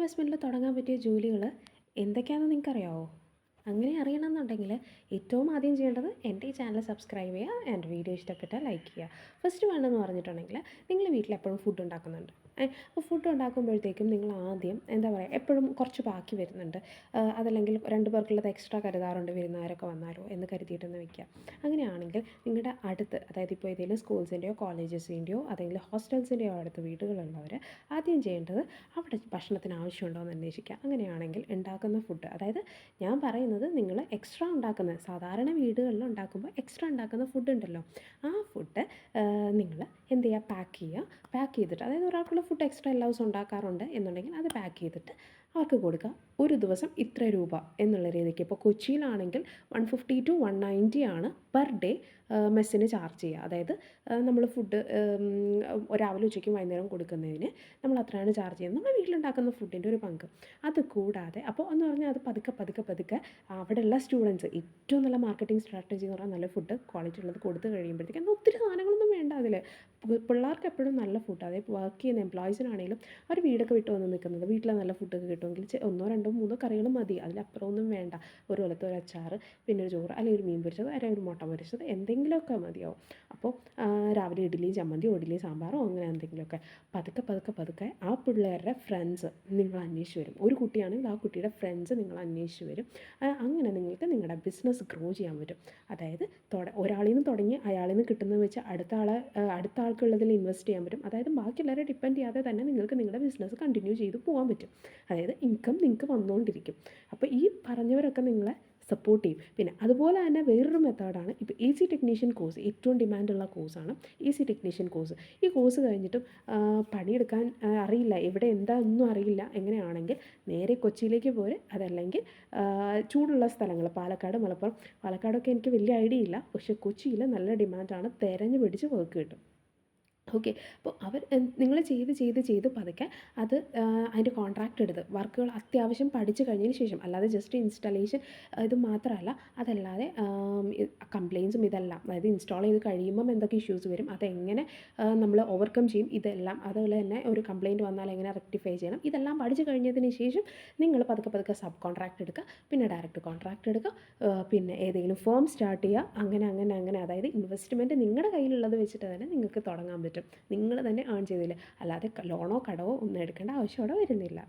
ഇൻവെസ്റ്റ്മെൻറ്റിൽ തുടങ്ങാൻ പറ്റിയ ജോലികൾ എന്തൊക്കെയാണെന്ന് നിങ്ങൾക്കറിയാമോ? അങ്ങനെ അറിയണമെന്നുണ്ടെങ്കിൽ ഏറ്റവും ആദ്യം ചെയ്യേണ്ടത് എൻ്റെ ഈ ചാനൽ സബ്സ്ക്രൈബ് ചെയ്യുക, എൻ്റെ വീഡിയോ ഇഷ്ടപ്പെട്ടാൽ ലൈക്ക് ചെയ്യുക. ഫസ്റ്റ് വേണമെന്ന് പറഞ്ഞിട്ടുണ്ടെങ്കിൽ നിങ്ങൾ വീട്ടിലെപ്പോഴും ഫുഡ് ഉണ്ടാക്കുന്നുണ്ട്. അപ്പോൾ ഫുഡ് ഉണ്ടാക്കുമ്പോഴത്തേക്കും നിങ്ങൾ ആദ്യം എന്താ പറയുക, എപ്പോഴും കുറച്ച് ബാക്കി വരുന്നുണ്ട്, അതല്ലെങ്കിൽ 2 പേർക്കുള്ളത് എക്സ്ട്രാ കരുതാറുണ്ട് വിരുന്നുകാരൊക്കെ വന്നാലോ എന്ന് കരുതിയിട്ടൊന്ന് വയ്ക്കുക. അങ്ങനെയാണെങ്കിൽ നിങ്ങളുടെ അടുത്ത്, അതായത് ഇപ്പോൾ ഏതെങ്കിലും സ്കൂൾസിൻ്റെയോ കോളേജസിൻ്റെയോ അല്ലെങ്കിൽ ഹോസ്റ്റൽസിൻ്റെയോ അടുത്ത് വീടുകളുള്ളവർ ആദ്യം ചെയ്യേണ്ടത് അവിടെ ഭക്ഷണത്തിന് ആവശ്യമുണ്ടോ എന്ന് അന്വേഷിക്കുക. അങ്ങനെയാണെങ്കിൽ ഉണ്ടാക്കുന്ന ഫുഡ്, അതായത് ഞാൻ പറയുന്നത് നിങ്ങൾ എക്സ്ട്രാ ഉണ്ടാക്കുന്ന, സാധാരണ വീടുകളിൽ ഉണ്ടാക്കുമ്പോൾ എക്സ്ട്രാ ഉണ്ടാക്കുന്ന ഫുഡ് ഉണ്ടല്ലോ, ആ ഫുഡ് നിങ്ങൾ എന്ത് ചെയ്യുക, പാക്ക് ചെയ്തിട്ട്, അതായത് ഒരാൾക്കുള്ള ഫുഡ് എക്സ്ട്രാ എല്ലാ ദിവസവും ഉണ്ടാക്കാറുണ്ട് എന്നുണ്ടെങ്കിൽ അത് പാക്ക് ചെയ്തിട്ട് അവർക്ക് കൊടുക്കുക. ഒരു ദിവസം ഇത്ര രൂപ എന്നുള്ള രീതിക്ക്. ഇപ്പോൾ കൊച്ചിയിലാണെങ്കിൽ 150 to 190 ആണ് പെർ ഡേ മെസ്സിന് ചാർജ് ചെയ്യുക. അതായത് നമ്മൾ ഫുഡ് രാവിലെ ഉച്ചയ്ക്കും വൈകുന്നേരം കൊടുക്കുന്നതിന് നമ്മൾ അത്രയാണ് ചാർജ് ചെയ്യുന്നത്, നമ്മൾ വീട്ടിലുണ്ടാക്കുന്ന ഫുഡിൻ്റെ ഒരു പങ്ക്. അത് കൂടാതെ അപ്പോൾ എന്ന് പറഞ്ഞാൽ അത് പതുക്കെ അവിടെയുള്ള സ്റ്റുഡൻസ് ഏറ്റവും നല്ല മാർക്കറ്റിംഗ് സ്ട്രാറ്റജി എന്ന് പറഞ്ഞാൽ നല്ല ഫുഡ് ക്വാളിറ്റി ഉള്ളത് കൊടുത്ത് കഴിയുമ്പോഴത്തേക്കും അന്ന് ഒത്തിരി സാധനങ്ങളൊന്നും വേണ്ട അതിൽ. പിള്ളേർക്ക് എപ്പോഴും നല്ല ഫുഡ്, അതായത് വർക്ക് ചെയ്യുന്ന എംപ്ലോയീസിനാണെങ്കിലും അവർ വീടൊക്കെ വിട്ട് വന്ന് നിൽക്കുന്നത് വീട്ടിൽ നല്ല ഫുഡൊക്കെ കിട്ടുമെങ്കിൽ 1 2 3 കറികൾ മതി, അതിലപ്പുറമൊന്നും വേണ്ട. ഒരു കൊല്ലത്ത് ഒരു അച്ചാർ, പിന്നെ ഒരു ചോറ്, അല്ലെങ്കിൽ ഒരു മീൻ പൊരിച്ചത്, അല്ലെങ്കിൽ ഒരു മുട്ട പൊരിച്ചത്, എന്തെങ്കിലുമൊക്കെ മതിയാവും. അപ്പോൾ രാവിലെ ഇഡ്ഡലി ചമ്മന്തിയോ ഇഡ്ഡലി സാമ്പാറോ അങ്ങനെ എന്തെങ്കിലുമൊക്കെ. പതുക്കെ ആ പിള്ളേരുടെ ഫ്രണ്ട്സ് നിങ്ങൾ അന്വേഷിച്ച് വരും. ഒരു കുട്ടിയാണെങ്കിൽ ആ കുട്ടിയുടെ ഫ്രണ്ട്സ് നിങ്ങൾ അന്വേഷിച്ച് വരും. അങ്ങനെ നിങ്ങൾക്ക് നിങ്ങളുടെ ബിസിനസ് ഗ്രോ ചെയ്യാൻ പറ്റും. അതായത് ഒരാളിൽ നിന്ന് തുടങ്ങി അയാളിൽ നിന്ന് കിട്ടുന്നത് വെച്ച് അടുത്ത ആൾക്കുള്ളതിൽ ഇൻവെസ്റ്റ് ചെയ്യാൻ പറ്റും. അതായത് ബാക്കിയുള്ളവരെ ഡിപ്പെൻഡ് ചെയ്യാതെ തന്നെ നിങ്ങൾക്ക് നിങ്ങളുടെ ബിസിനസ് കണ്ടിന്യൂ ചെയ്ത് പോകാൻ പറ്റും. അതായത് ഇൻകം നിങ്ങൾക്ക് വന്നുകൊണ്ടിരിക്കും. അപ്പോൾ ഈ പറഞ്ഞവരൊക്കെ നിങ്ങളെ സപ്പോർട്ട് ചെയ്യും. പിന്നെ അതുപോലെ തന്നെ വേറൊരു മെത്തേഡാണ് ഇപ്പോൾ AC ടെക്നീഷ്യൻ കോഴ്സ്. ഏറ്റവും ഡിമാൻഡുള്ള കോഴ്സാണ് AC ടെക്നീഷ്യൻ കോഴ്സ്. ഈ കോഴ്സ് കഴിഞ്ഞിട്ടും പണിയെടുക്കാൻ അറിയില്ല, എവിടെ എന്താ ഒന്നും അറിയില്ല എങ്ങനെയാണെങ്കിൽ നേരെ കൊച്ചിയിലേക്ക് പോരെ. അതല്ലെങ്കിൽ ചൂടുള്ള സ്ഥലങ്ങൾ, പാലക്കാട്, മലപ്പുറം. പാലക്കാടൊക്കെ എനിക്ക് വലിയ ഐഡിയ ഇല്ല, പക്ഷേ കൊച്ചിയിൽ നല്ല ഡിമാൻഡാണ്, തെരഞ്ഞു പിടിച്ച് വർക്ക് കിട്ടും. ഓക്കെ. അപ്പോൾ നിങ്ങൾ ചെയ്ത് പതുക്കെ അത് അതിൻ്റെ കോൺട്രാക്റ്റ് എടുത്ത് വർക്കുകൾ അത്യാവശ്യം പഠിച്ചു കഴിഞ്ഞതിന് ശേഷം, അല്ലാതെ ജസ്റ്റ് ഇൻസ്റ്റാളേഷൻ ഇത് മാത്രമല്ല, അതല്ലാതെ കംപ്ലയിൻസും ഇതെല്ലാം, അതായത് ഇൻസ്റ്റാൾ ചെയ്ത് കഴിയുമ്പം എന്തൊക്കെ ഇഷ്യൂസ് വരും, അതെങ്ങനെ നമ്മൾ ഓവർകം ചെയ്യും, ഇതെല്ലാം, അതുപോലെ തന്നെ ഒരു കംപ്ലയിൻറ്റ് വന്നാൽ എങ്ങനെ റെക്ടിഫൈ ചെയ്യണം, ഇതെല്ലാം പഠിച്ചു കഴിഞ്ഞതിന് ശേഷം നിങ്ങൾ പതുക്കെ സബ് കോൺട്രാക്റ്റ് എടുക്കുക, പിന്നെ ഡയറക്റ്റ് കോൺട്രാക്റ്റ് എടുക്കുക, പിന്നെ ഏതെങ്കിലും ഫേം സ്റ്റാർട്ട് ചെയ്യുക. അങ്ങനെ അതായത് ഇൻവെസ്റ്റ്മെൻറ്റ് നിങ്ങളുടെ കയ്യിലുള്ളത് വെച്ചിട്ട് തന്നെ നിങ്ങൾക്ക് തുടങ്ങാൻ പറ്റും. നിങ്ങൾ തന്നെ ഏൺ ചെയ്തില്ല, അല്ലാതെ ലോണോ കടവോ ഒന്നും എടുക്കേണ്ട ആവശ്യം അവിടെ വരുന്നില്ല.